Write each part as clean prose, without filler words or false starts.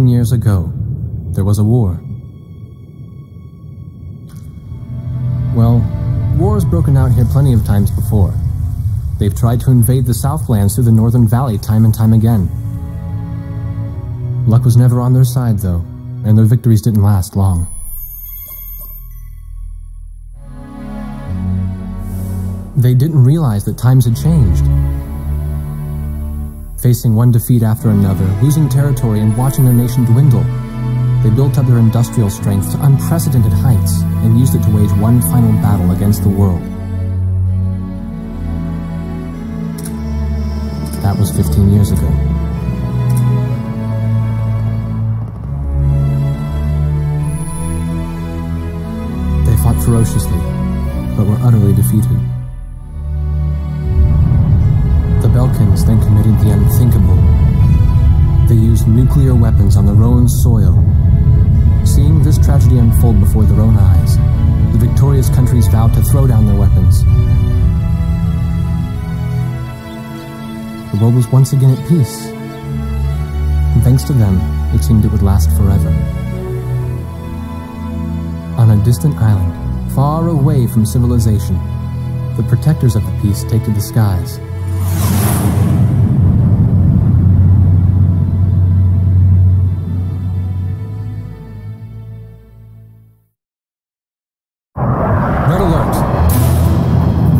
Years ago, there was a war. Well, war's broken out here plenty of times before. They've tried to invade the Southlands through the Northern Valley time and time again. Luck was never on their side, though, and their victories didn't last long. They didn't realize that times had changed. Facing one defeat after another, losing territory and watching their nation dwindle, they built up their industrial strength to unprecedented heights and used it to wage one final battle against the world. That was 15 years ago. They fought ferociously, but were utterly defeated. The Belkans then committed the unthinkable. They used nuclear weapons on their own soil. Seeing this tragedy unfold before their own eyes, the victorious countries vowed to throw down their weapons. The world was once again at peace. And thanks to them, it seemed it would last forever. On a distant island, far away from civilization, the protectors of the peace take to the skies. Red alert!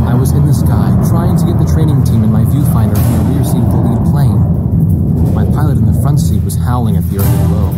I was in the sky, trying to get the training team in my viewfinder from the rear seat of the lead plane. My pilot in the front seat was howling at the earth below.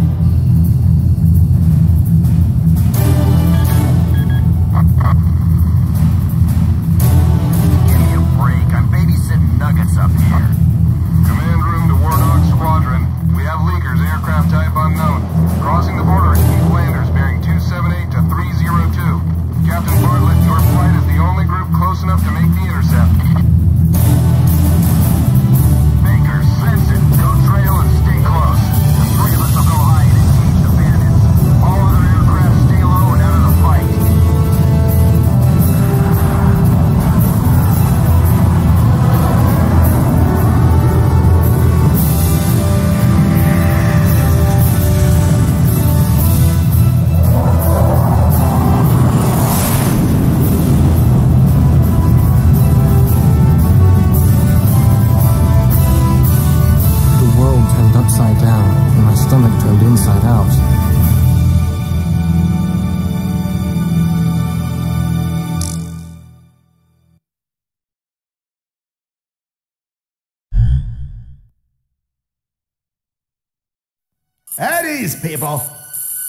At ease, people.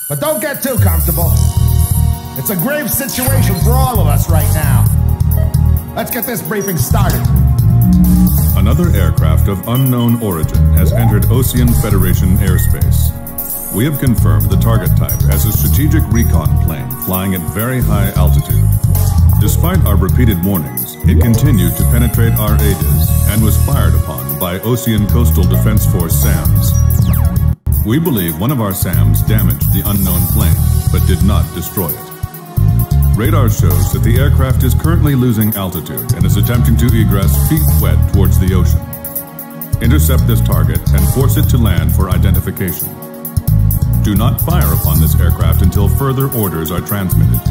But don't get too comfortable. It's a grave situation for all of us right now. Let's get this briefing started. Another aircraft of unknown origin has entered Osean Federation airspace. We have confirmed the target type as a strategic recon plane flying at very high altitude. Despite our repeated warnings, it continued to penetrate our aegis and was fired upon by Osean Coastal Defense Force SAMs. We believe one of our SAMs damaged the unknown plane, but did not destroy it. Radar shows that the aircraft is currently losing altitude and is attempting to egress feet wet towards the ocean. Intercept this target and force it to land for identification. Do not fire upon this aircraft until further orders are transmitted.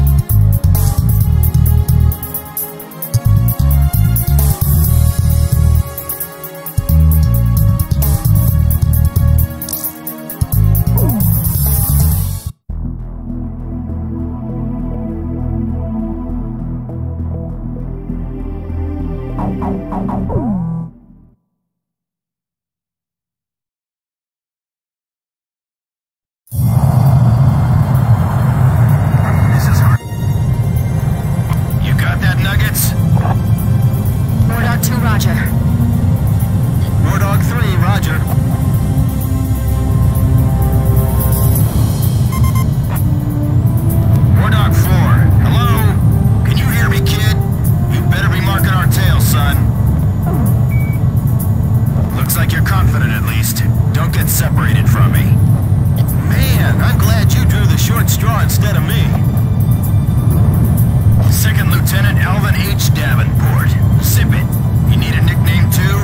Lieutenant Alvin H. Davenport. Zip it. You need a nickname too?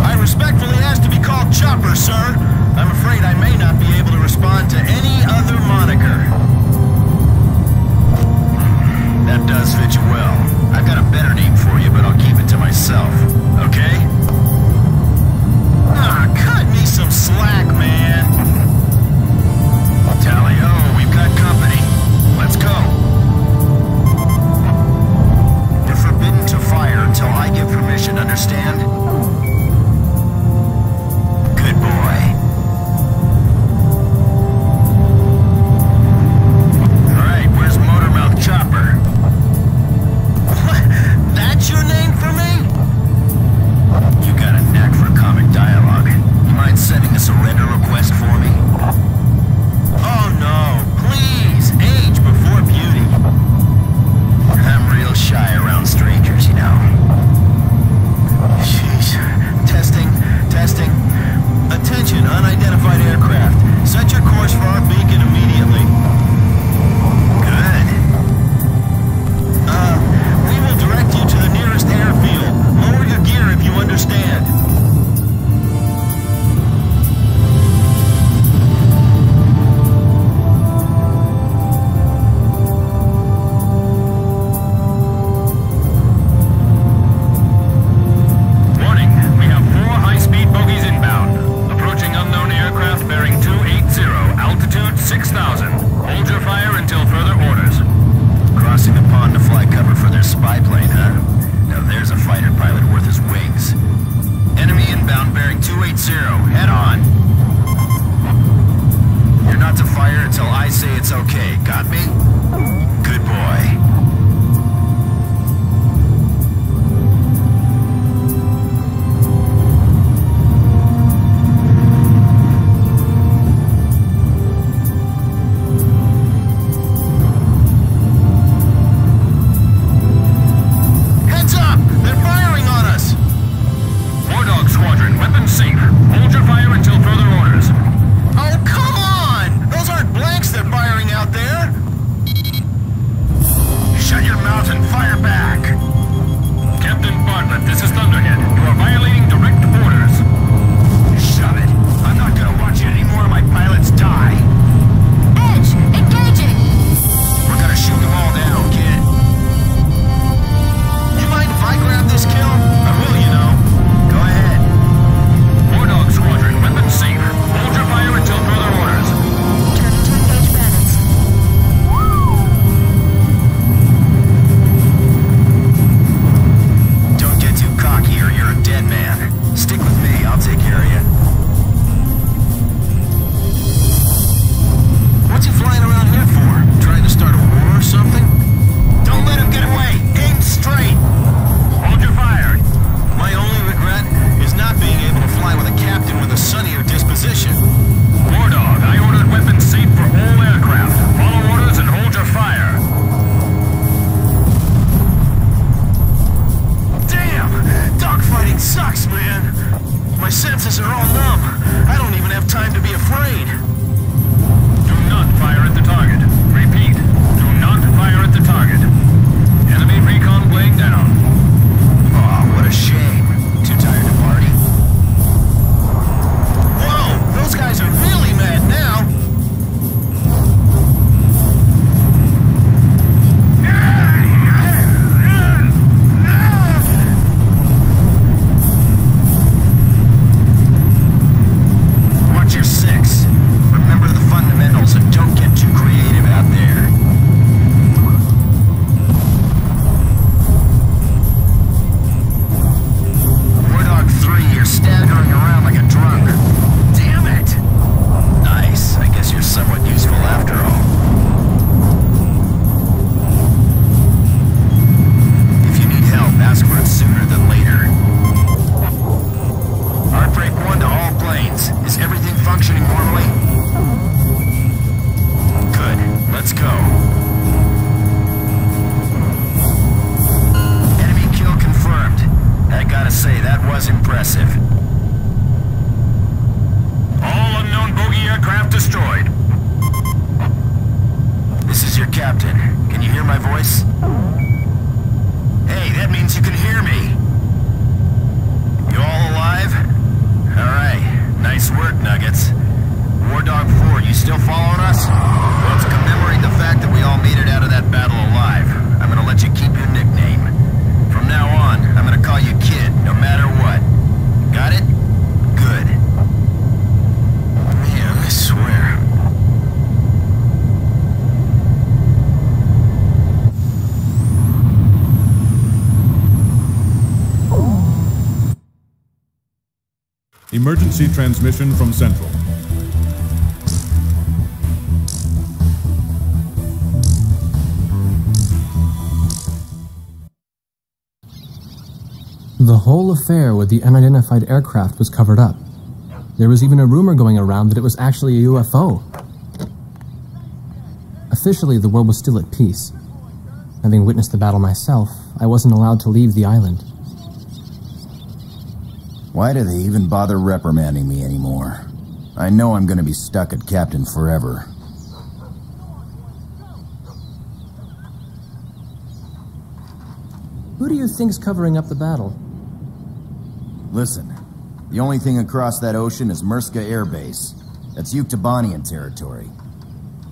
I respectfully ask to be called Chopper, sir. I'm afraid I may not be able to respond to any other moniker. That does fit you well. I've got a better name for you, but I'll keep it to myself. Okay? Ah, cut me some slack, man. Tally-ho, we've got company. Let's go. You're forbidden to fire until I give permission, understand? Good boy. Alright, where's Motormouth Chopper? What? That's your name for me? You got a knack for comic dialogue. You mind sending a surrender request for me? Oh no, please, age before beauty. I'm real shy around strangers, you know. Jeez. Testing. Attention, unidentified aircraft. Set your course for our beacon immediately. Good. We will direct you to the nearest airfield. Lower your gear if you understand. This is your captain. Can you hear my voice? Hey, that means you can hear me. You all alive? Alright, nice work, Nuggets. War Dog 4, you still following us? Well, to commemorate the fact that we all made it out of that battle alive, I'm gonna let you keep your nickname. From now on, I'm gonna call you Kid, no matter what. Got it? Good. Man, I swear. Emergency transmission from Central. The whole affair with the unidentified aircraft was covered up. There was even a rumor going around that it was actually a UFO. Officially, the world was still at peace. Having witnessed the battle myself, I wasn't allowed to leave the island. Why do they even bother reprimanding me anymore? I know I'm gonna be stuck at Captain forever. Who do you think's covering up the battle? Listen, the only thing across that ocean is Murska Air Base. That's Yuktobanian territory.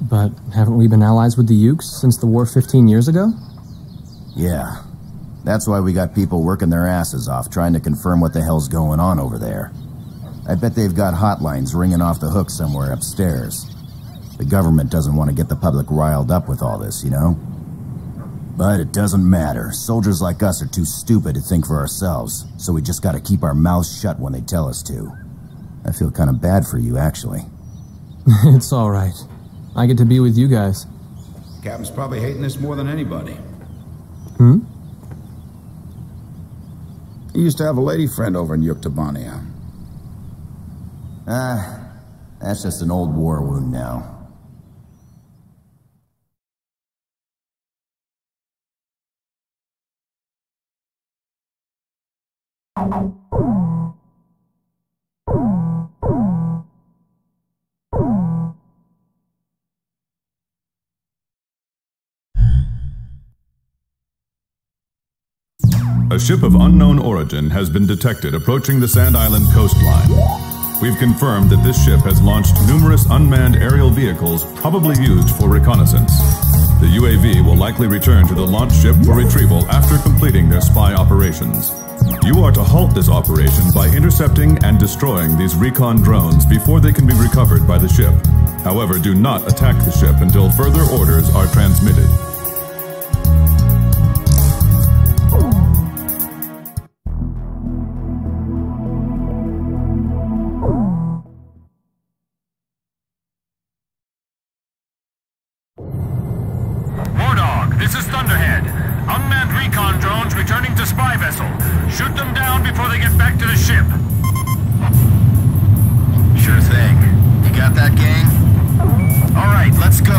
But haven't we been allies with the Ukes since the war 15 years ago? Yeah. That's why we got people working their asses off trying to confirm what the hell's going on over there. I bet they've got hotlines ringing off the hook somewhere upstairs. The government doesn't want to get the public riled up with all this, you know? But it doesn't matter. Soldiers like us are too stupid to think for ourselves, so we just gotta keep our mouths shut when they tell us to. I feel kind of bad for you, actually. It's all right. I get to be with you guys. Captain's probably hating this more than anybody. Hmm? He used to have a lady friend over in Yuktobania. That's just an old war wound now. A ship of unknown origin has been detected approaching the Sand Island coastline. We've confirmed that this ship has launched numerous unmanned aerial vehicles probably used for reconnaissance. The UAV will likely return to the launch ship for retrieval after completing their spy operations. You are to halt this operation by intercepting and destroying these recon drones before they can be recovered by the ship. However, do not attack the ship until further orders are transmitted. This is Thunderhead. Unmanned recon drones returning to spy vessel. Shoot them down before they get back to the ship. Sure thing. You got that, gang? All right, let's go.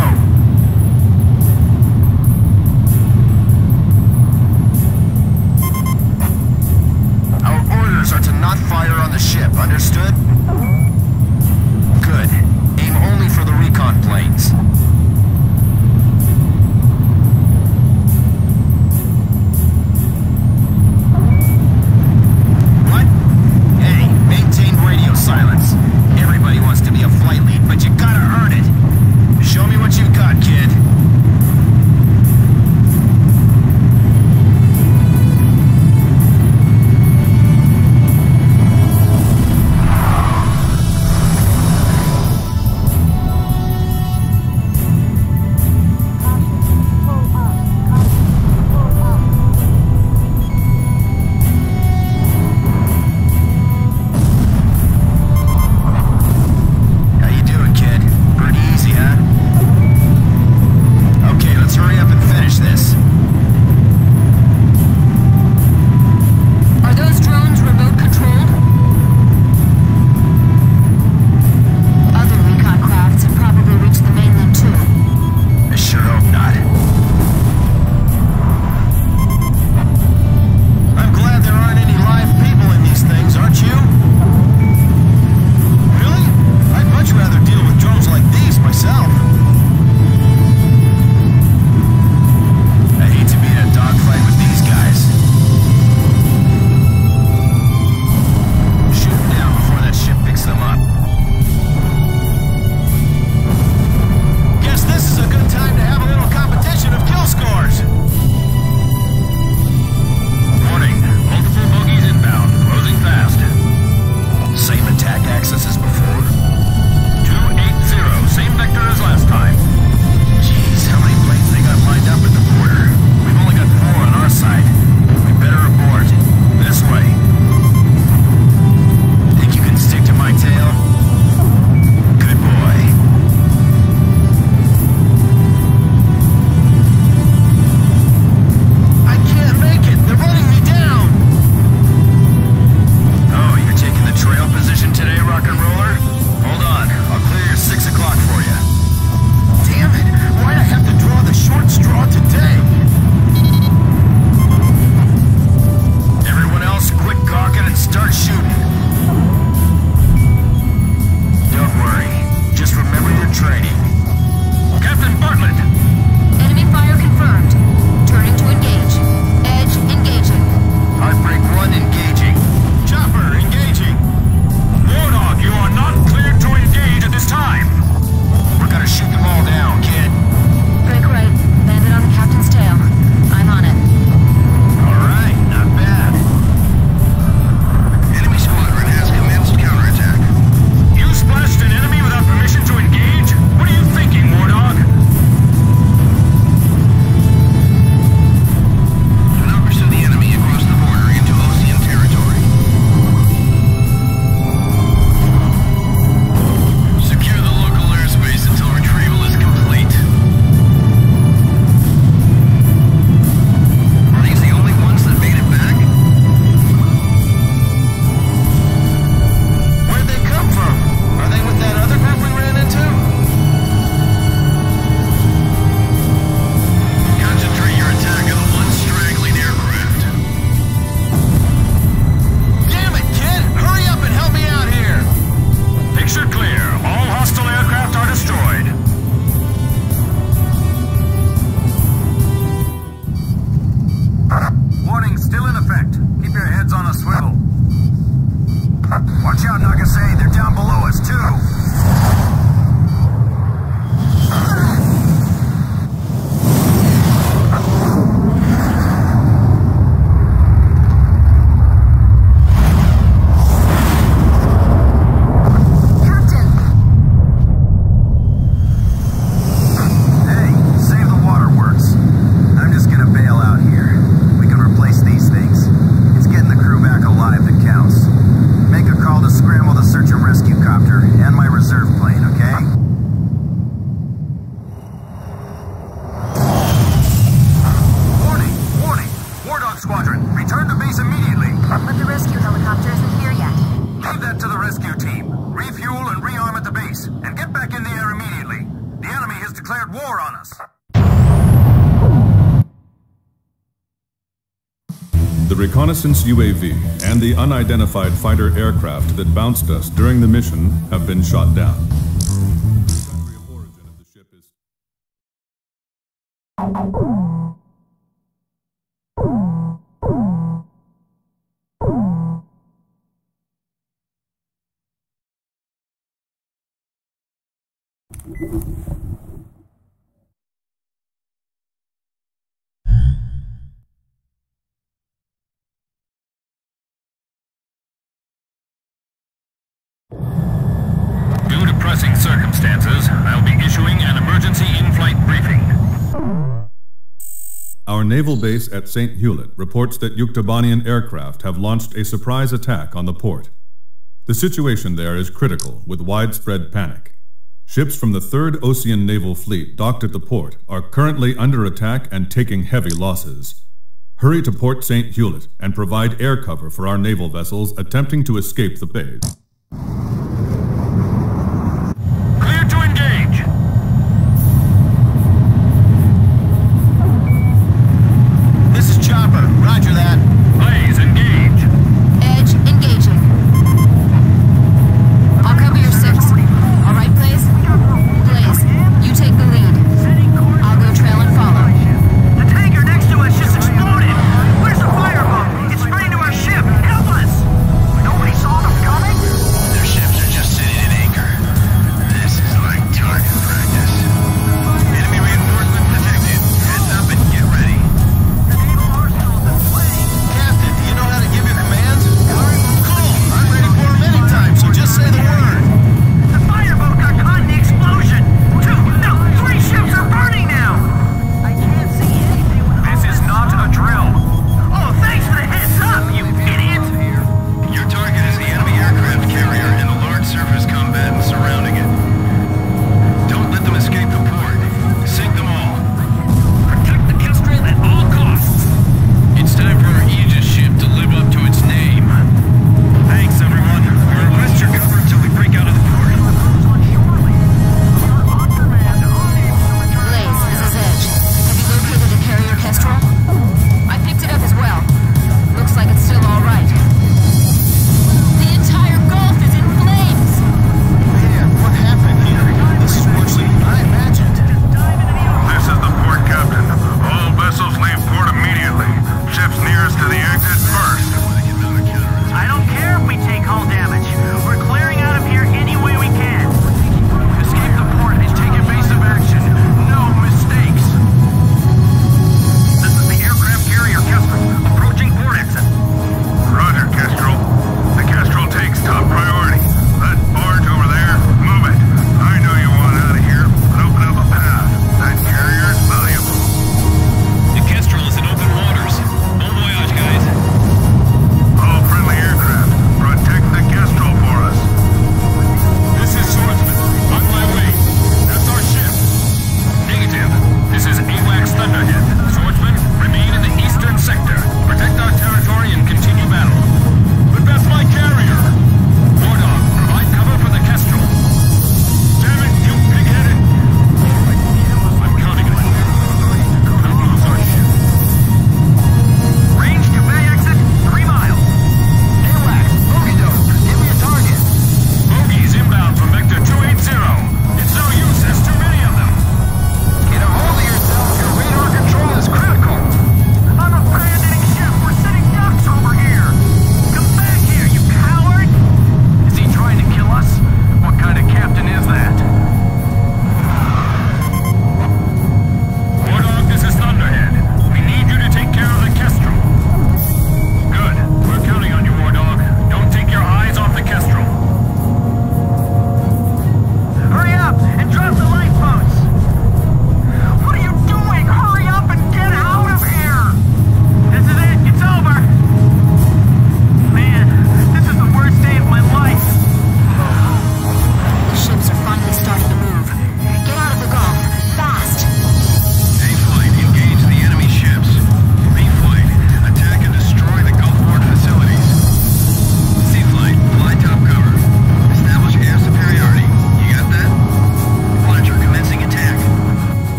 Our orders are to not fire on the ship, understood? Good. Aim only for the recon planes. Silence. Everybody wants to be a flight lead, but you gotta earn it. Show me what you've got. reconnaissance UAV and the unidentified fighter aircraft that bounced us during the mission have been shot down. The country of origin of the ship is... Due to pressing circumstances, I'll be issuing an emergency in-flight briefing. Our naval base at St. Hewlett reports that Yuktobanian aircraft have launched a surprise attack on the port. The situation there is critical, with widespread panic. Ships from the 3rd Osean Naval Fleet docked at the port are currently under attack and taking heavy losses. Hurry to Port St. Hewlett and provide air cover for our naval vessels attempting to escape the base. Clear to engage. This is Chopper. Roger that. Blaze, engage. Edge, engaging. I'll cover your 6. All right, Blaze? Blaze, you take the lead. I'll go trail and follow. The tanker next to us just exploded! Where's the fireboat? It's spraying to our ship! Help us! Nobody saw them coming? Their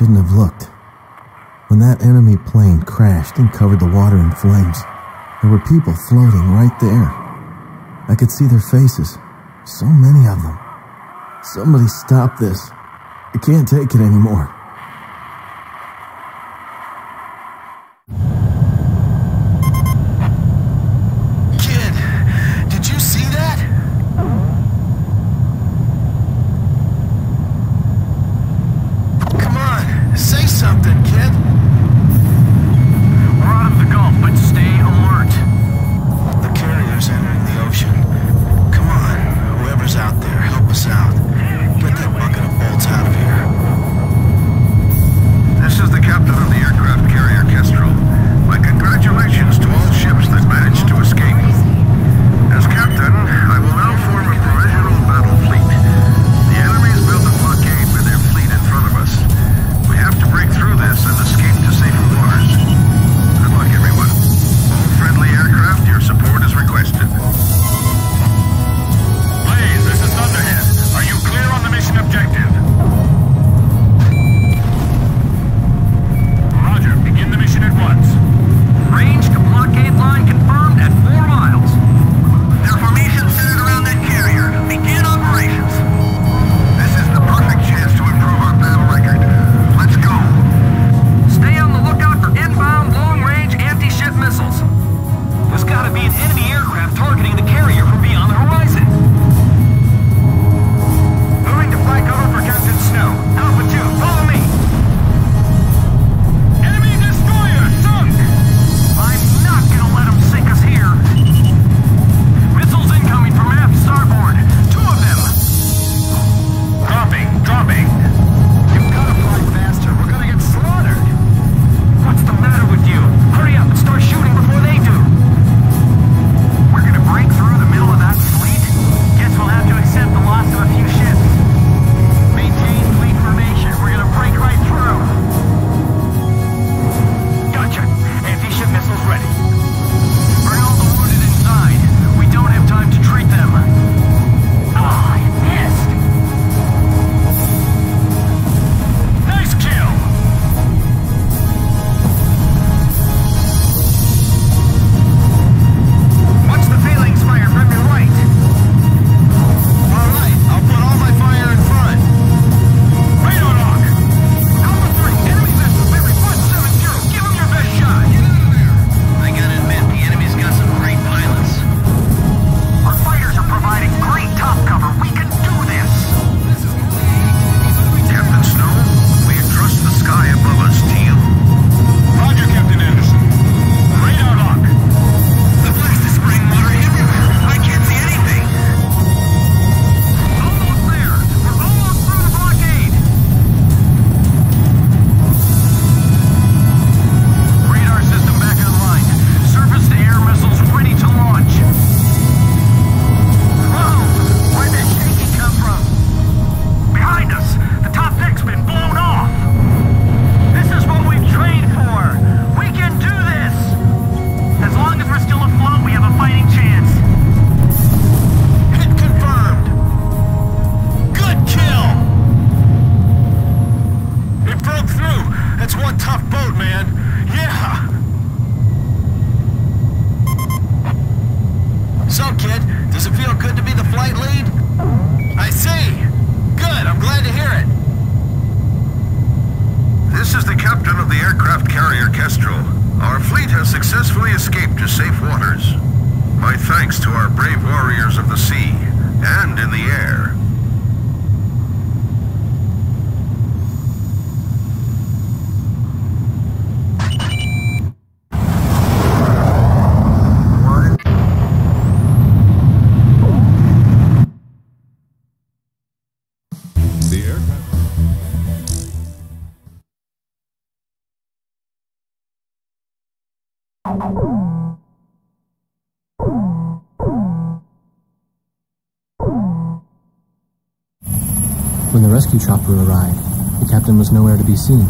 shouldn't have looked. When that enemy plane crashed and covered the water in flames, there were people floating right there. I could see their faces. So many of them. Somebody stop this. I can't take it anymore. Kid, did you see that? Come on, say something, kid. We're out of the Gulf, but stay alert. The carrier's entering the ocean. Come on, whoever's out there, help us out. Get that bucket of bolts out of here. This is the captain of the aircraft carrier Kestrel. My congratulations to all ships that managed to escape. As captain, I will now form a provisional battle fleet. The enemy's built a blockade with their fleet in front of us. We have to break through this and escape to safer waters. Good luck, everyone. All friendly aircraft, your support is requested. Blaze, this is Thunderhead. Are you clear on the mission objective? Roger, begin the mission at once. Range to blockade line confirmed at 4 miles. Their formation centered around that carrier. Begin operations. This is the perfect chance to improve our battle record. Let's go. Stay on the lookout for inbound long-range anti-ship missiles. There's gotta be an enemy aircraft targeting the carrier from beyond the horizon. Moving to fly cover for Captain Snow. Alpha 2, follow me. Enemy destroyer sunk! I'm not gonna let them sink us here. Missiles incoming from aft starboard. 2 of them. Dropping. You've gotta fly faster. We're gonna get slaughtered. What's the matter with you? Hurry up and start shooting before they do. We're gonna break through the middle of that fleet? Guess we'll have to accept the loss of a few ships. Maintain fleet formation. We're gonna break right through. Gotcha. Anti-ship missiles ready. Bring all the wounded inside. We don't have time to treat them. Ah, I missed. Nice kill! Watch the phalanx fire from your right. All right, I'll put all my fire in front. Radar lock! Alpha 3, enemy vessel, bearing 170. Give them your best shot. Get out of there. I gotta admit, the enemy's got some great pilots. Our fighters are providing great top cover. We can do this. Captain Snow, we entrust the sky above us to you. Roger, Captain Anderson. Radar lock! The blast is spraying water everywhere. I can't see anything. Almost there. We're almost through the blockade. Radar system back online. Surface-to-air missiles ready to launch. Whoa! Where'd that shaking come from? Behind us. The top deck's been blown off. This is what we've trained for. We can do this. As long as we're still afloat, we have a fighting chance. Hit confirmed. Good kill. It broke through. That's one tough boat, man. Yeah. So, kid, does it feel good to be the flight lead? I see. Good, I'm glad to hear it. This is the captain of the aircraft carrier Kestrel. Our fleet has successfully escaped to safe waters. My thanks to our brave warriors of the sea and in the air. The aircraft. When the rescue chopper arrived, the captain was nowhere to be seen.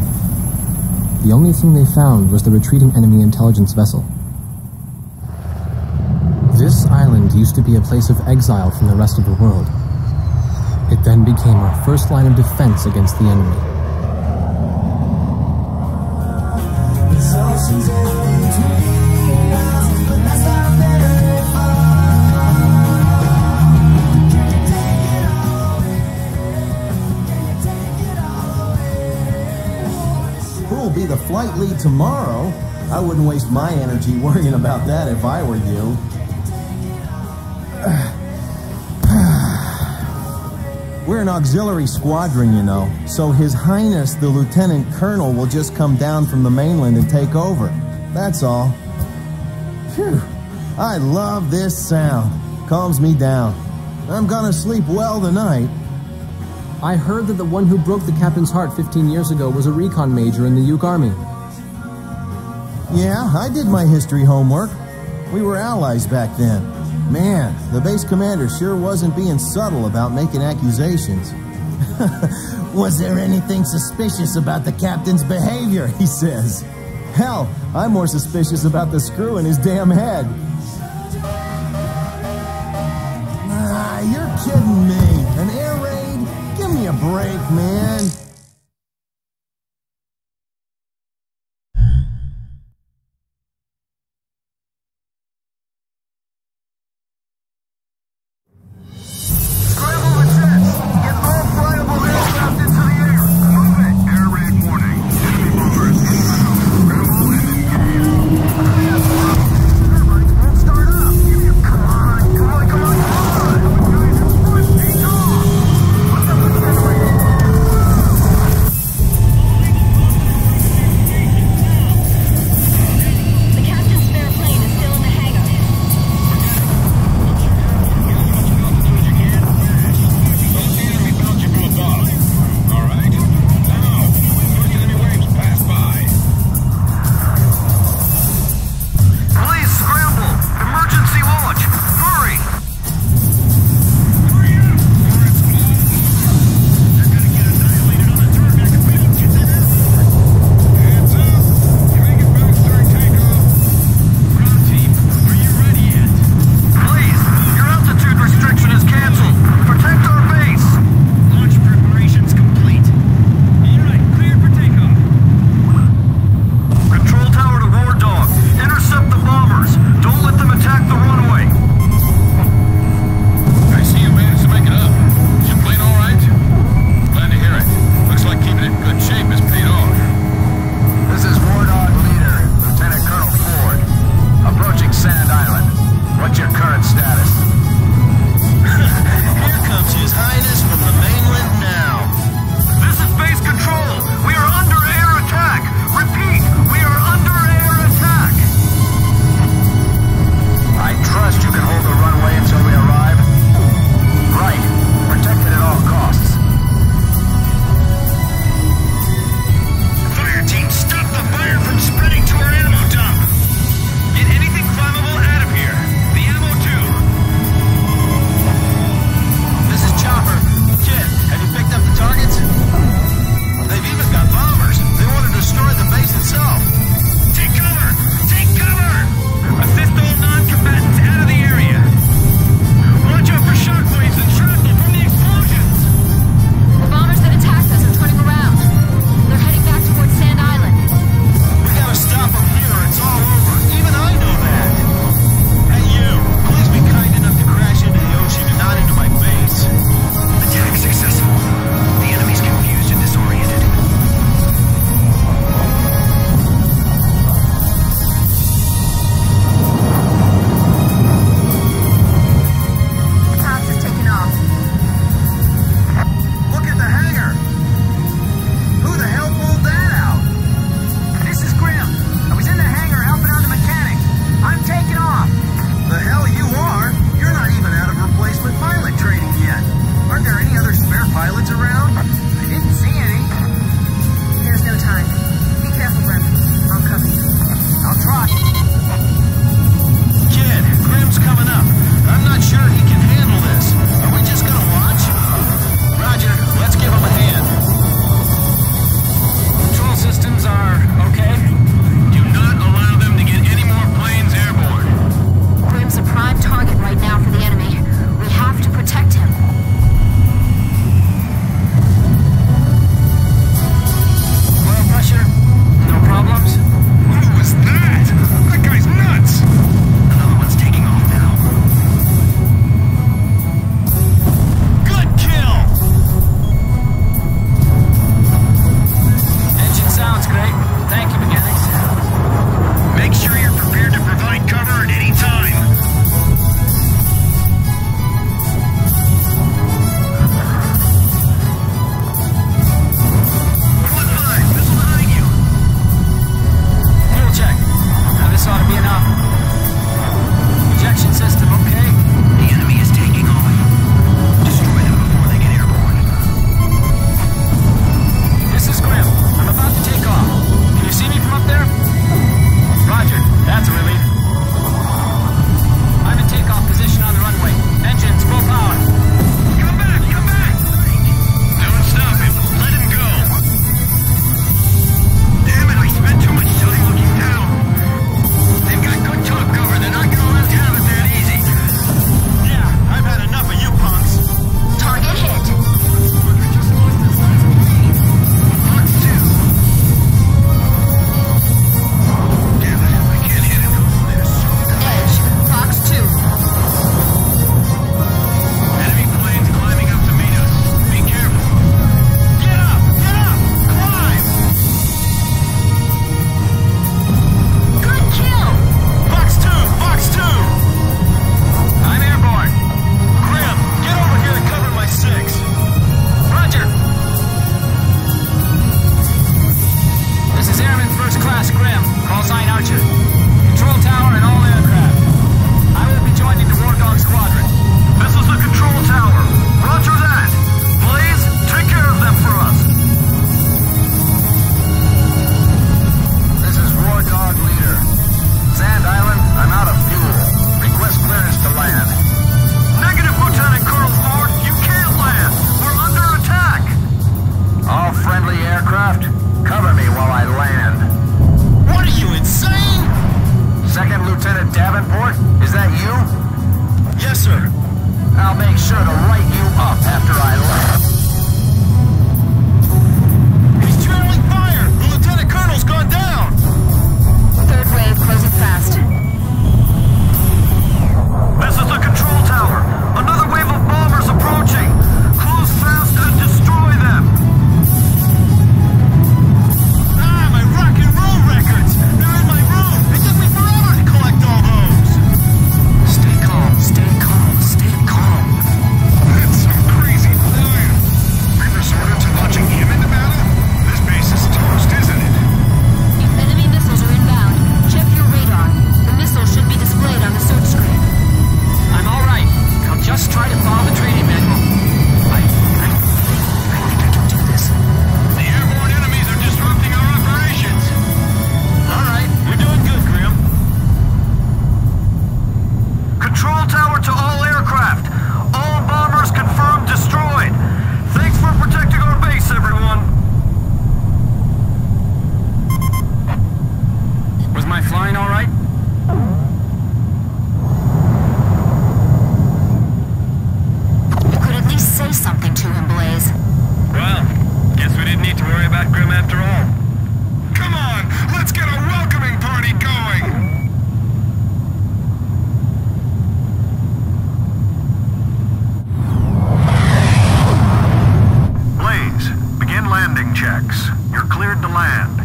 The only thing they found was the retreating enemy intelligence vessel. This island used to be a place of exile from the rest of the world. It then became our first line of defense against the enemy. might lead tomorrow. I wouldn't waste my energy worrying about that if I were you. We're an auxiliary squadron, you know, so His Highness the Lieutenant Colonel will just come down from the mainland and take over. That's all. Phew. I love this sound. Calms me down. I'm gonna sleep well tonight. I heard that the one who broke the captain's heart 15 years ago was a recon major in the Yuk Army. Yeah, I did my history homework. We were allies back then. Man, the base commander sure wasn't being subtle about making accusations. Was there anything suspicious about the captain's behavior, he says. Hell, I'm more suspicious about the screw in his damn head. You're kidding me. An air raid? Give me a break, man. guy flying all right? You could at least say something to him, Blaze. Well, guess we didn't need to worry about Grim after all. Come on, let's get a welcoming party going! Blaze, begin landing checks. You're cleared to land.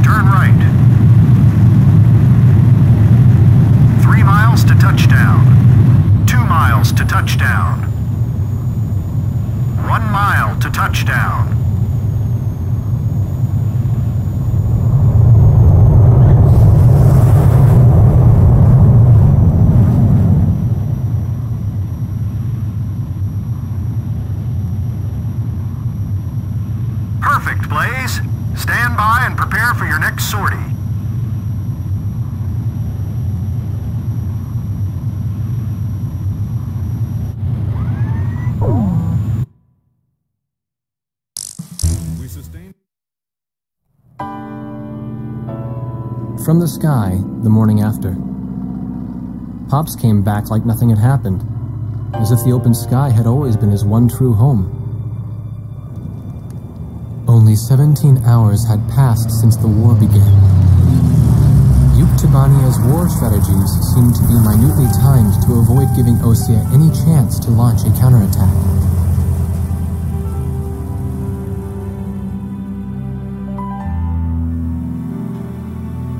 Turn right. 3 miles to touchdown. 2 miles to touchdown. 1 mile to touchdown. Perfect, Blaze. Stand by and prepare for your next sortie. We sustain. From the sky, the morning after, Pops came back like nothing had happened, as if the open sky had always been his one true home. Only 17 hours had passed since the war began. Yuktobania's war strategies seemed to be minutely timed to avoid giving Osea any chance to launch a counterattack.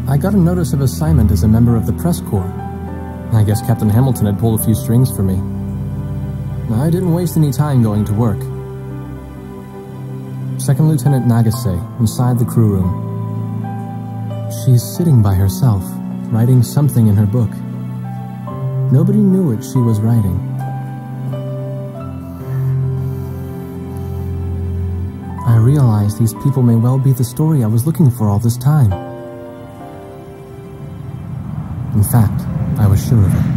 I got a notice of assignment as a member of the press corps. I guess Captain Hamilton had pulled a few strings for me. I didn't waste any time going to work. Second Lieutenant Nagase, inside the crew room. She's sitting by herself, writing something in her book. Nobody knew what she was writing. I realized these people may well be the story I was looking for all this time. In fact, I was sure of it.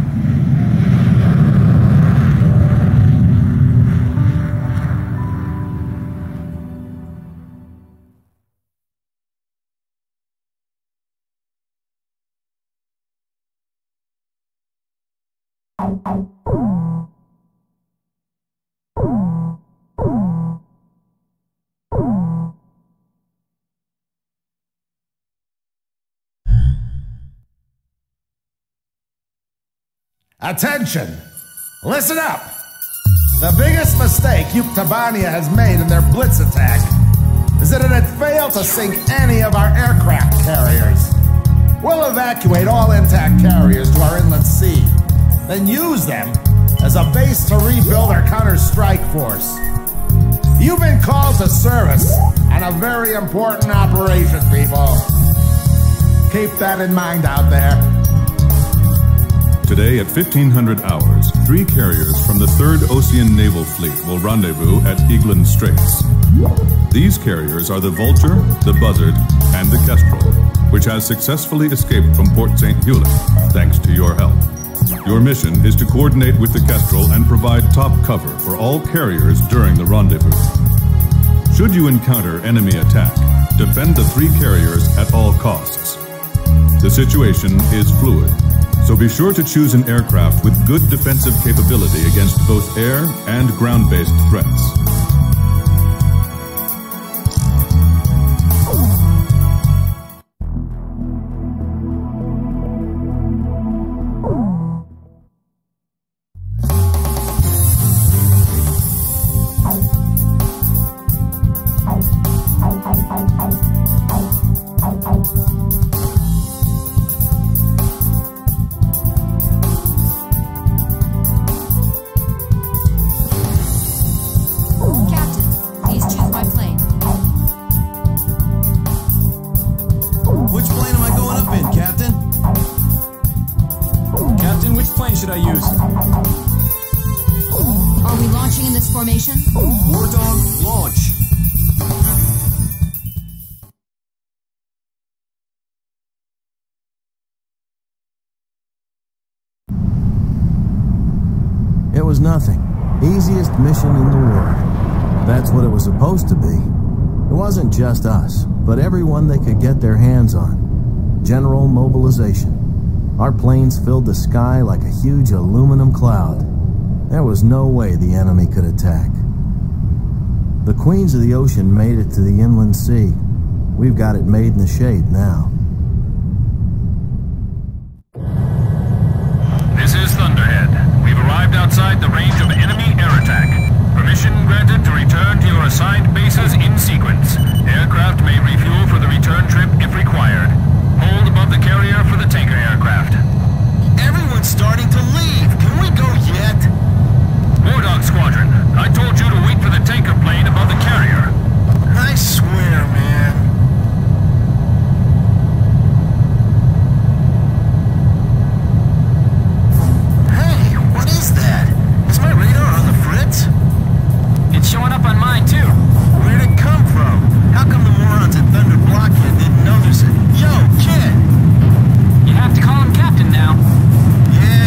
Attention! Listen up! The biggest mistake Yuktobania has made in their blitz attack is that it had failed to sink any of our aircraft carriers. We'll evacuate all intact carriers to our inland sea, then use them as a base to rebuild our counter-strike force. You've been called to service on a very important operation, people. Keep that in mind out there. Today at 1500 hours, 3 carriers from the 3rd Ocean Naval Fleet will rendezvous at Eglin Straits. These carriers are the Vulture, the Buzzard, and the Kestrel, which has successfully escaped from Port St. Hewlett, thanks to your help. Your mission is to coordinate with the Kestrel and provide top cover for all carriers during the rendezvous. Should you encounter enemy attack, defend the 3 carriers at all costs. The situation is fluid, so be sure to choose an aircraft with good defensive capability against both air and ground-based threats. War Dog, launch! It was nothing. Easiest mission in the world. That's what it was supposed to be. It wasn't just us, but everyone they could get their hands on. General mobilization. Our planes filled the sky like a huge aluminum cloud. There was no way the enemy could attack. The Queens of the Ocean made it to the inland sea. We've got it made in the shade now. This is Thunderhead. We've arrived outside the range of enemy air attack. Permission granted to return to your assigned bases in sequence. Aircraft may refuel for the return trip if required. Hold above the carrier for the tanker aircraft. Everyone's starting to leave. Can we go yet? Wardog Squadron, I told you to wait for the tanker plane above the carrier. I swear, man. Hey, what is that? Is my radar on the fritz? It's showing up on mine, too. Where'd it come from? How come the morons at Thunder Blockhead didn't notice it? Yo, kid! You have to call him Captain now. Yeah.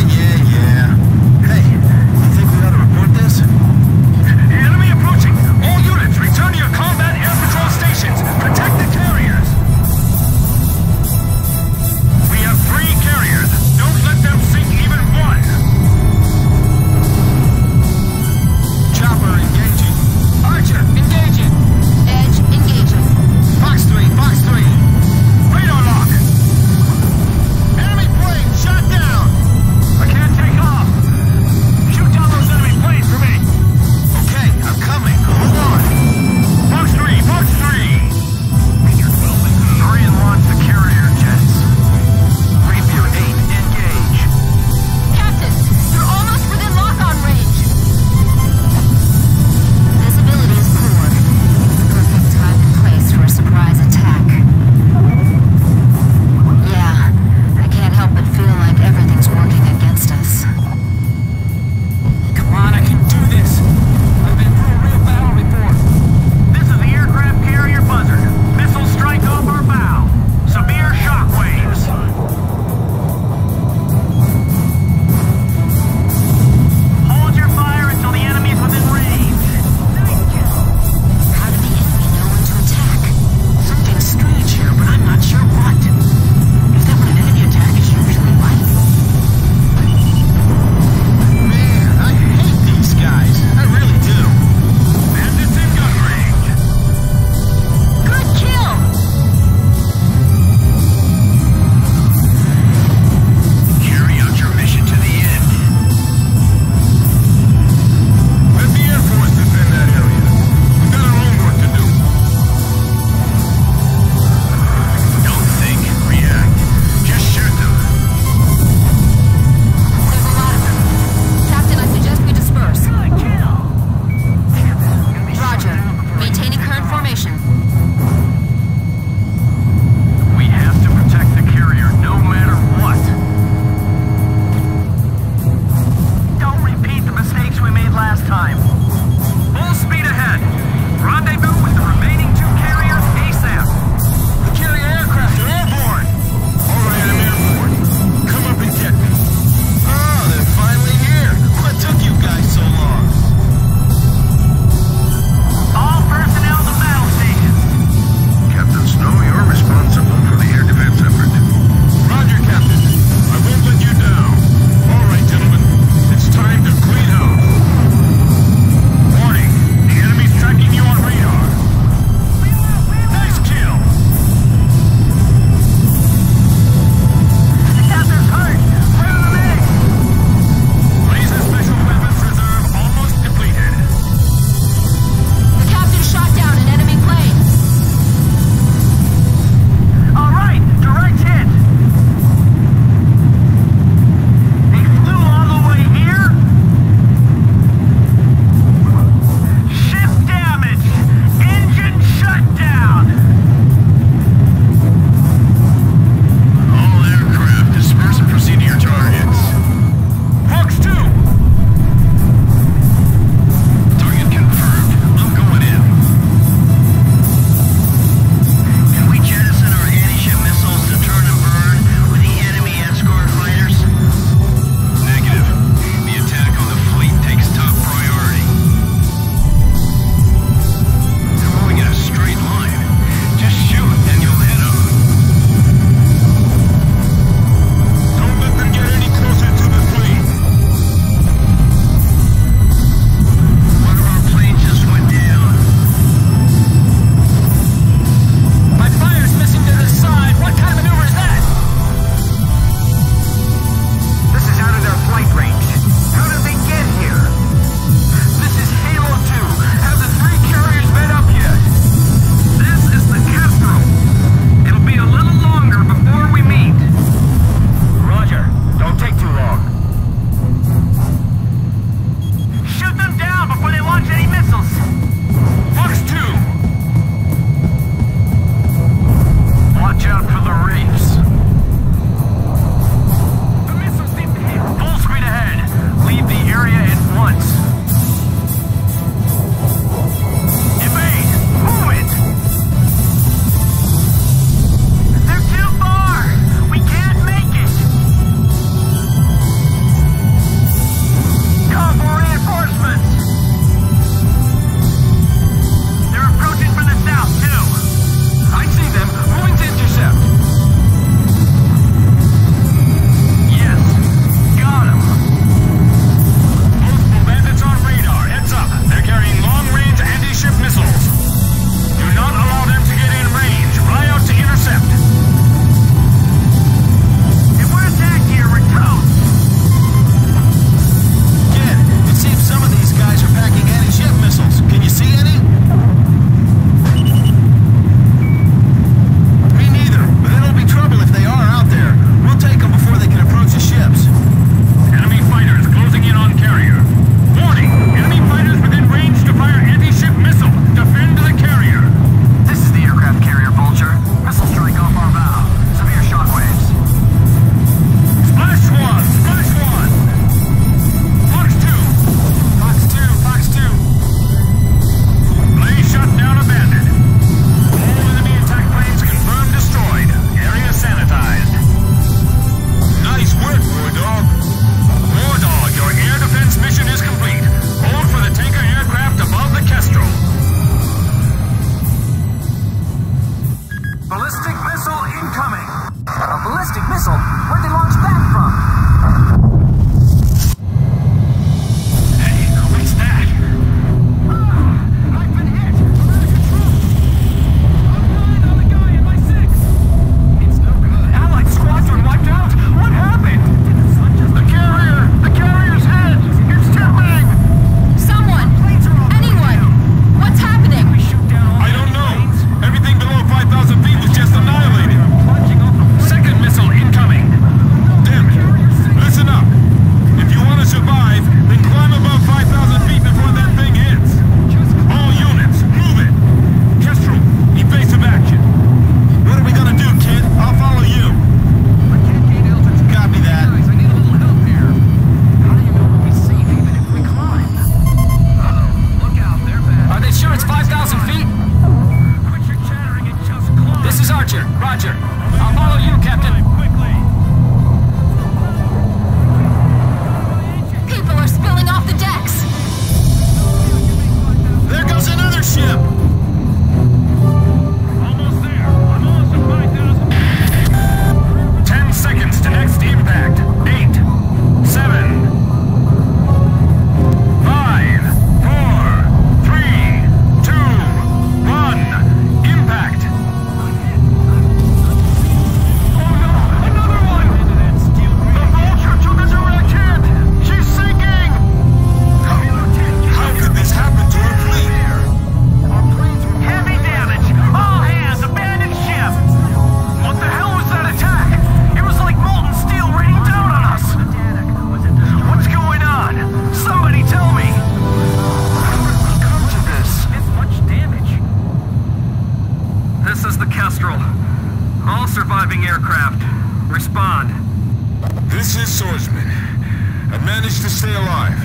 managed to stay alive.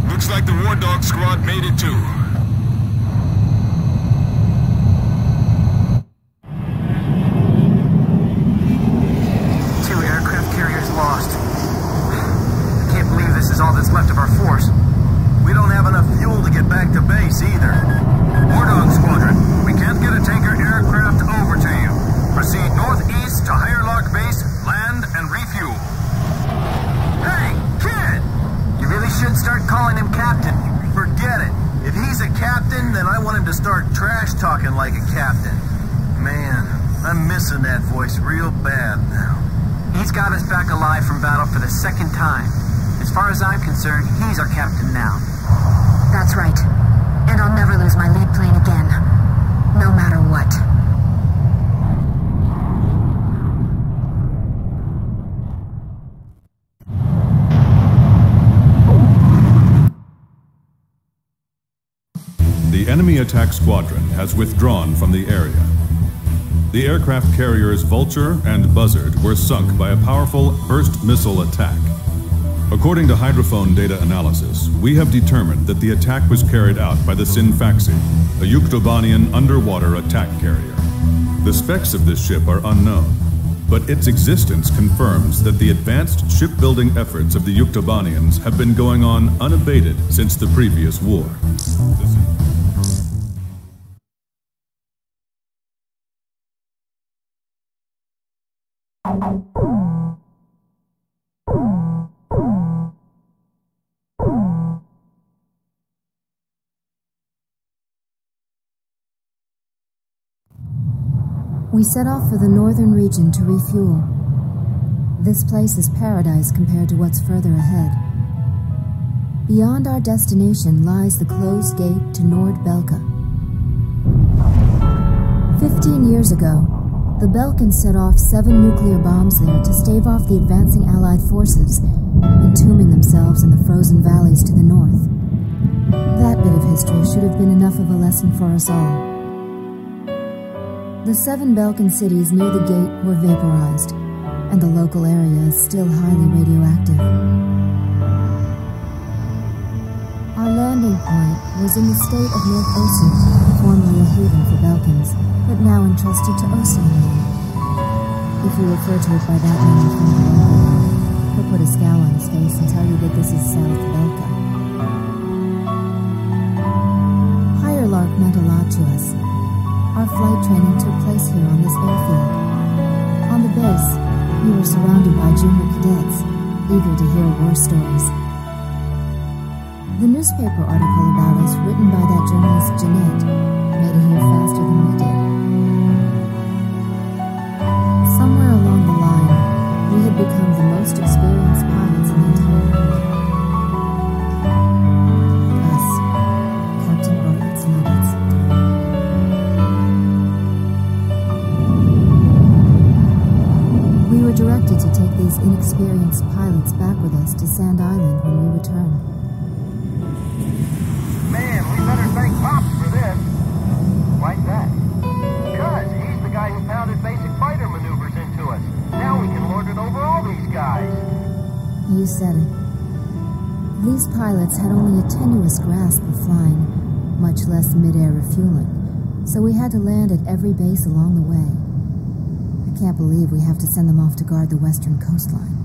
Looks like the War Dog squad made it too. Two aircraft carriers lost. I can't believe this is all that's left of our force. We don't have enough fuel to get back to base either. War Dog Squadron, we can't get a tanker aircraft over to you. Proceed northeast to Hayerlock Base, land and refuel. Hey, kid! You really should start calling him Captain. Forget it. If he's a captain, then I want him to start trash talking like a captain. Man, I'm missing that voice real bad now. He's got us back alive from battle for the second time. As far as I'm concerned, he's our captain now. That's right. And I'll never lose my lead plane again. No matter what. The enemy attack squadron has withdrawn from the area. The aircraft carriers Vulture and Buzzard were sunk by a powerful burst missile attack. According to hydrophone data analysis, we have determined that the attack was carried out by the Sinfaxi, a Yuktobanian underwater attack carrier. The specs of this ship are unknown, but its existence confirms that the advanced shipbuilding efforts of the Yuktobanians have been going on unabated since the previous war. We set off for the northern region to refuel. This place is paradise compared to what's further ahead. Beyond our destination lies the closed gate to Nordbelka. 15 years ago, the Belkans set off 7 nuclear bombs there to stave off the advancing Allied forces, entombing themselves in the frozen valleys to the north. That bit of history should have been enough of a lesson for us all. The 7 Belkan cities near the gate were vaporized, and the local area is still highly radioactive. Our landing point was in the state of North Osu, formerly a haven for Belkans, but now entrusted to Oceania. If you refer to it by that name from the local, he'll put a scowl on his face and tell you that this is South Belka. Hayerlark meant a lot to us. Our flight training took place here on this airfield. On the base, we were surrounded by junior cadets, eager to hear war stories. The newspaper article about us, written by that journalist Jeanette, made it here faster than we did. Somewhere along the line, we had become the most experienced pilots in the entire world. Us, Captain Bartlett's nuggets. We were directed to take these inexperienced pilots back with us to Sand Island when we returned. Man, we better thank Pops for this. Why's that? Because he's the guy who pounded basic fighter maneuvers into us. Now we can lord it over all these guys. You said it. These pilots had only a tenuous grasp of flying, much less mid-air refueling, so we had to land at every base along the way. I can't believe we have to send them off to guard the western coastline.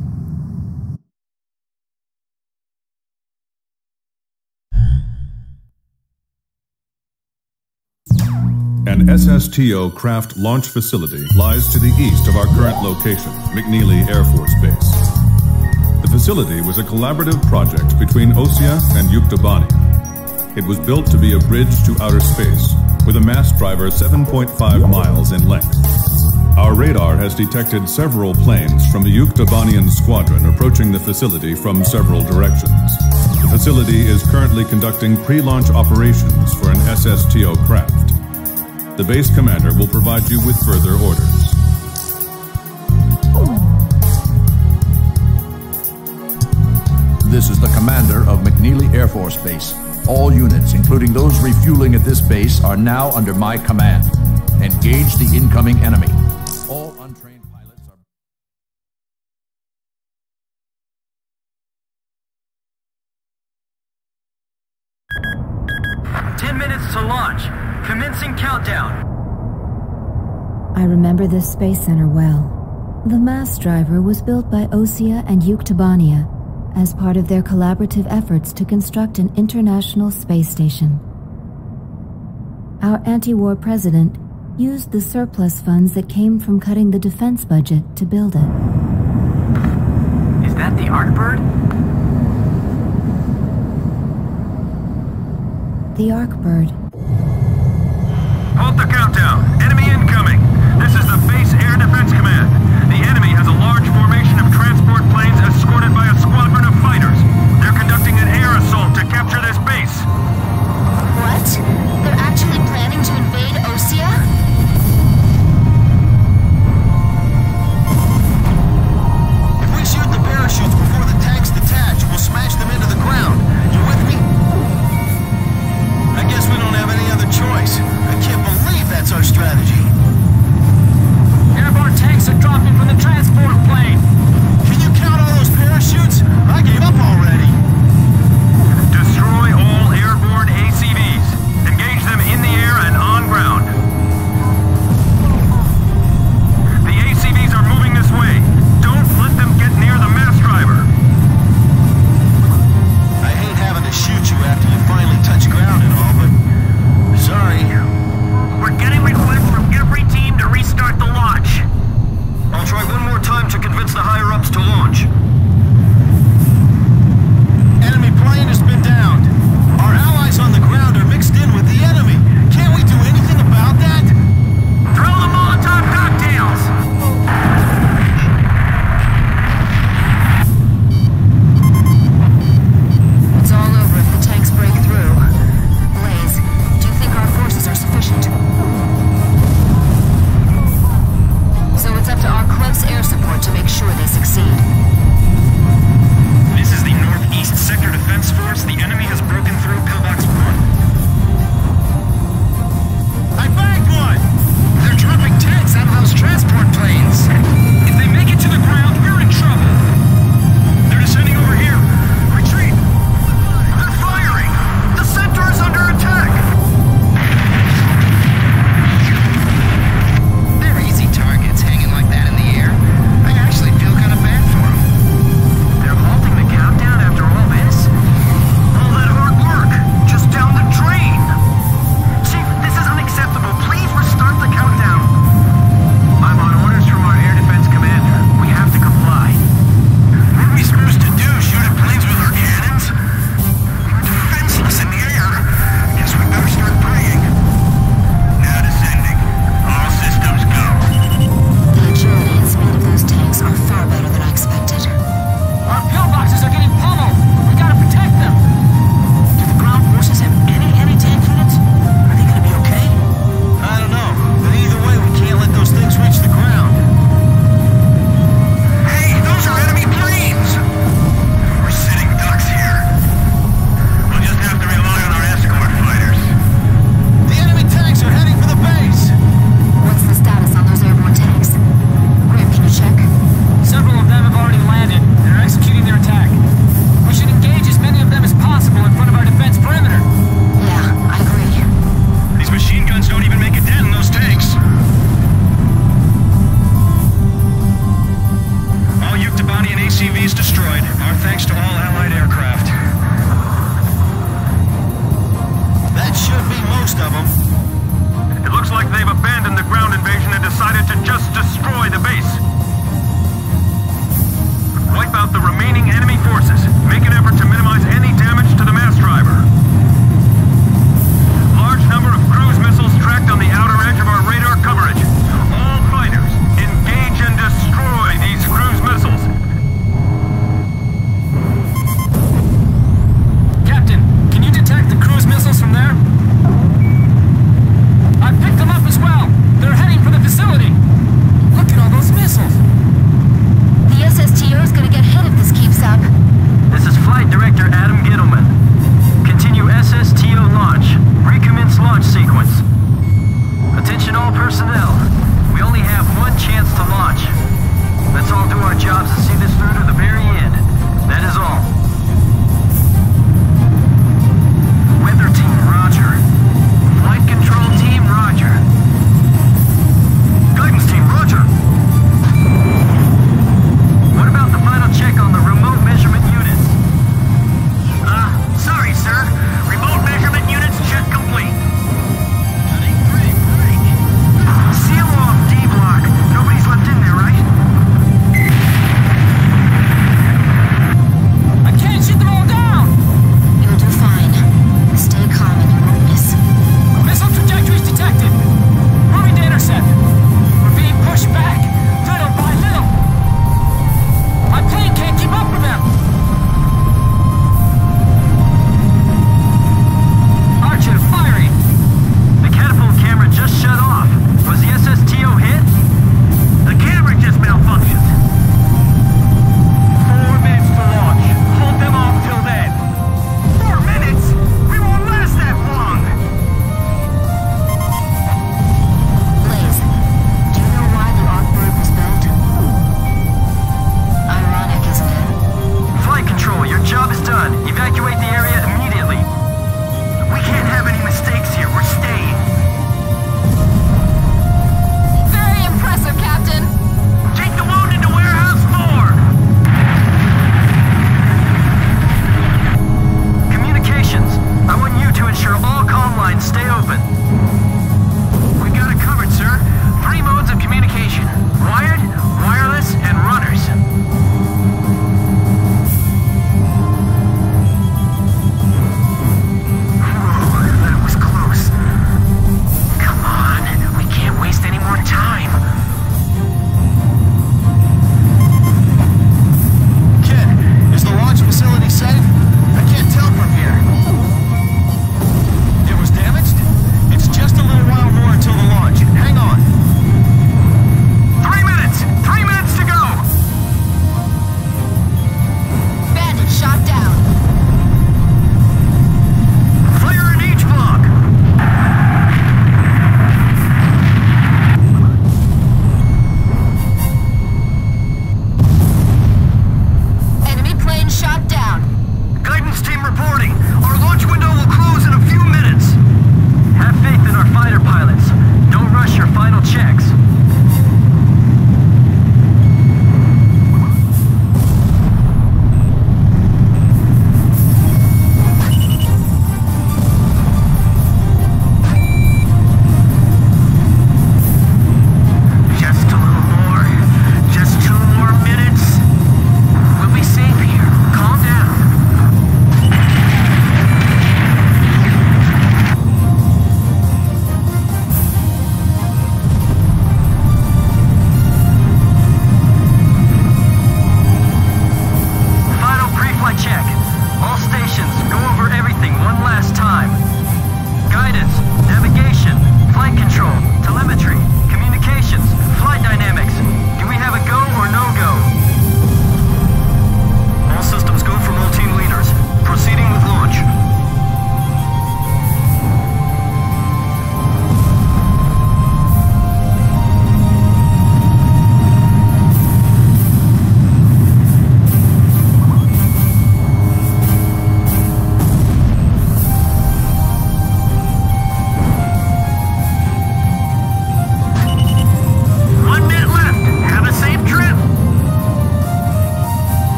An SSTO craft launch facility lies to the east of our current location, McNeely Air Force Base. The facility was a collaborative project between OSIA and Yuktobania. It was built to be a bridge to outer space, with a mass driver 7.5 miles in length. Our radar has detected several planes from the Yuktobanian squadron approaching the facility from several directions. The facility is currently conducting pre-launch operations for an SSTO craft. The base commander will provide you with further orders. This is the commander of McNeely Air Force Base. All units, including those refueling at this base, are now under my command. Engage the incoming enemy. 10 minutes to launch. Commencing countdown. I remember this space center well. The mass driver was built by Osea and Yuktobania as part of their collaborative efforts to construct an international space station. Our anti-war president used the surplus funds that came from cutting the defense budget to build it. Is that the Arkbird? The Arkbird. Halt the countdown. Enemy incoming. This is the Base Air Defense Command. The enemy has a large formation of transport planes escorted by a squadron of fighters. They're conducting an air assault to capture this base. What? They're actually planning to invade Osea? If we shoot the parachutes before the tanks detach, we'll smash them into the ground. You with me? I guess we don't have any other choice. I can't believe that's our strategy. Airborne tanks are dropping from the transport plane. Can you count all those parachutes? I gave up already. Destroy all air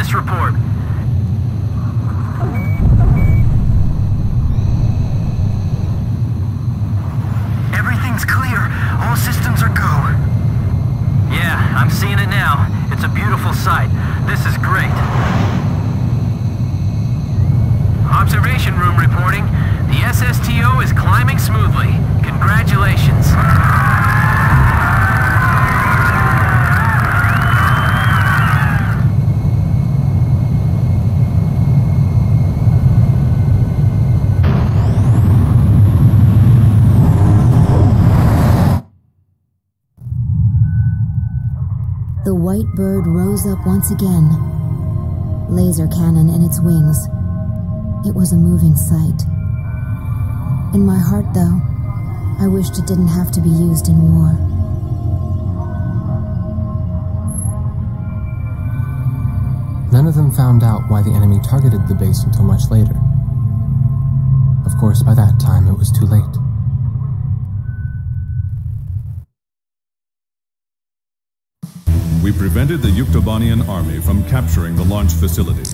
Status report. Everything's clear. All systems are go. Yeah, I'm seeing it now. It's a beautiful sight. This is great. Observation room reporting. The SSTO is climbing smoothly. Congratulations. The white bird rose up once again, laser cannon in its wings. It was a moving sight. In my heart, though, I wished it didn't have to be used in war. None of them found out why the enemy targeted the base until much later. Of course, by that time, it was too late. We prevented the Yuktobanian army from capturing the launch facility.